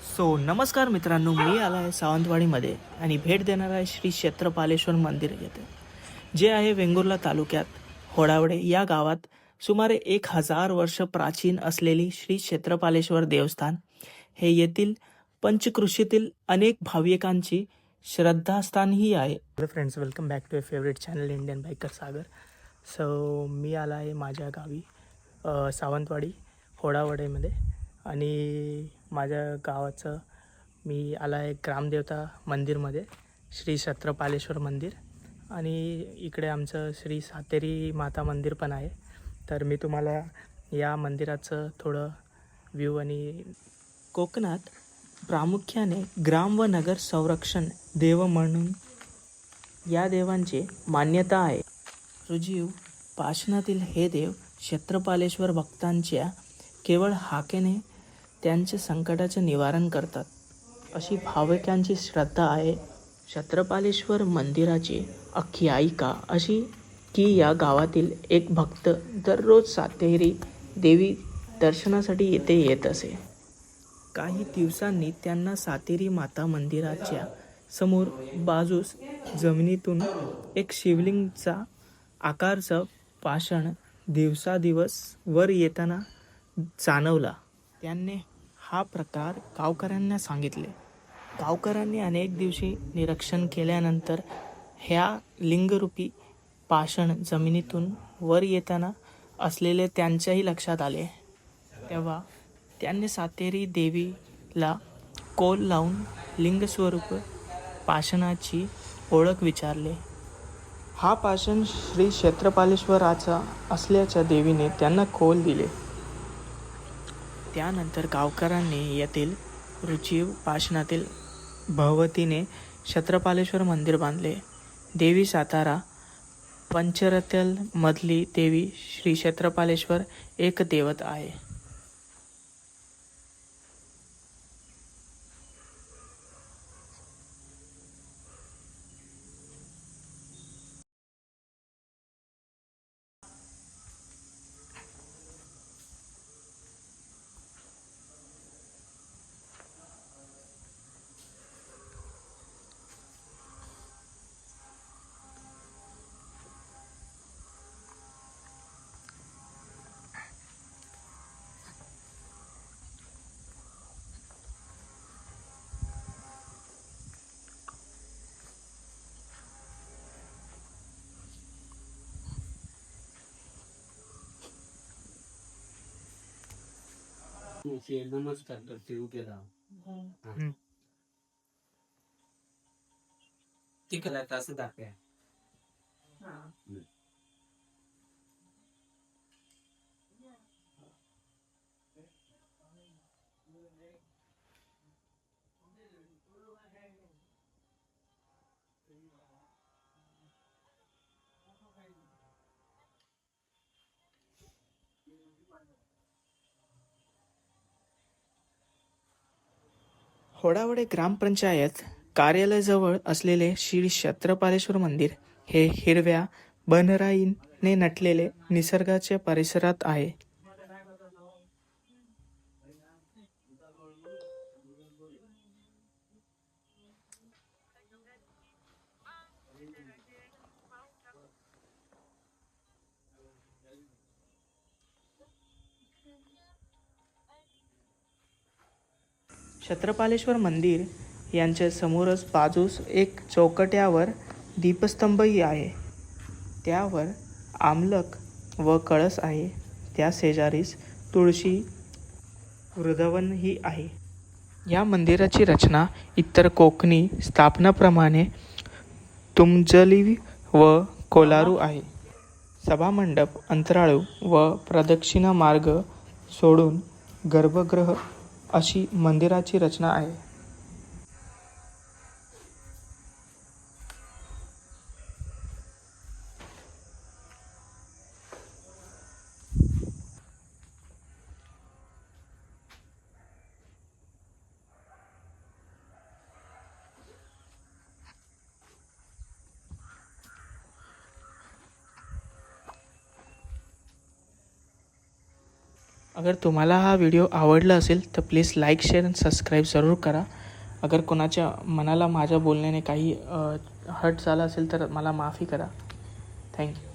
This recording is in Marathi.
नमस्कार मित्रांनो, मी आला आहे सावंतवाडीमध्ये आणि भेट देणार आहे श्री क्षेत्रपालेश्वर मंदिर येथे, जे आहे वेंगुर्ला तालुक्यात होडावडे या गावात. सुमारे 1000 वर्ष प्राचीन असलेली श्री क्षेत्रपालेश्वर देवस्थान हे येथील पंचकृषीतील अनेक भाविकांची श्रद्धास्थानही आहे. Hello friends, welcome back to a favourite channel Indian biker Sagar. मी आला आहे माझ्या गावी सावंतवाडी होडावडेमध्ये आणि माझ्या गावाचं मी आला आहे ग्रामदेवता मंदिरमध्ये, श्री क्षेत्रपालेश्वर मंदिर. आणि इकडे आमचं श्री सातेरी माता मंदिर पण आहे. तर मी तुम्हाला या मंदिराचं थोडं व्ह्यू आणि कोकणात प्रामुख्याने ग्राम व नगर संरक्षण देव म्हणून या देवांची मान्यता आहे. रुजीव पाषाणातील हे देव क्षेत्रपालेश्वर भक्तांच्या केवळ हाकेने त्यांचे संकटाचे निवारण करतात, अशी भाविकांची श्रद्धा आहे. क्षेत्रपालेश्वर मंदिराची आख्यायिका अशी की या गावातील एक भक्त दररोज सातेरी देवी दर्शनासाठी येथे येत असे. काही दिवसांनी त्यांना सातेरी माता मंदिराच्या समोर बाजूस जमिनीतून एक शिवलिंगचा आकारचं पाषाण दिवसादिवस वर येताना जाणवला. त्यांनी हा प्रकार गावकऱ्यांना सांगितले. गावकऱ्यांनी अनेक दिवशी निरीक्षण केल्यानंतर ह्या लिंगरूपी पाषाण जमिनीतून वर येताना असलेले त्यांच्याही लक्षात आले. तेव्हा त्यांनी सातेरी देवीला कोल लावून लिंगस्वरूप पाषाणाची ओळख विचारले. हा पाषाण श्री क्षेत्रपालेश्वराचा असल्याच्या देवीने त्यांना कोल दिले. त्यानंतर गावकऱ्यांनी येथील रुचीव पाषाणातील भगवतीने क्षेत्रपालेश्वर मंदिर बांधले. देवी सातारा पंचरथल मधली देवी श्री क्षेत्रपालेश्वर एक दैवत आहे. नमस्कार करते उभे राहा. तिकडे असं दाखवा. होडावडे ग्रामपंचायत कार्यालयाजवळ असलेले श्री क्षेत्रपालेश्वर मंदिर हे हिरव्या बनराईने नटलेले निसर्गाच्या परिसरात आहे. क्षेत्रपालेश्वर मंदिर यांच्या समोरच बाजूस एक चौकट्यावर दीपस्तंभही आहे. त्यावर आमलक व कळस आहे. त्या शेजारीच तुळशी वृंदावनही आहे. या मंदिराची रचना इतर कोकणी स्थापनाप्रमाणे तुंजली व कोलारू आहे. सभामंडप, अंतराळू व प्रदक्षिणा मार्ग सोडून गर्भगृह अशी मंदिराची रचना आहे. अगर तुम्हाला हा व्हिडिओ आवडला असेल तर प्लीज लाईक शेअर आणि सबस्क्राईब जरूर करा. अगर कोणाच्या मनाला माझ्या बोलण्याने काही हर्ट झाला असेल तर मला माफी करा. थँक्यू.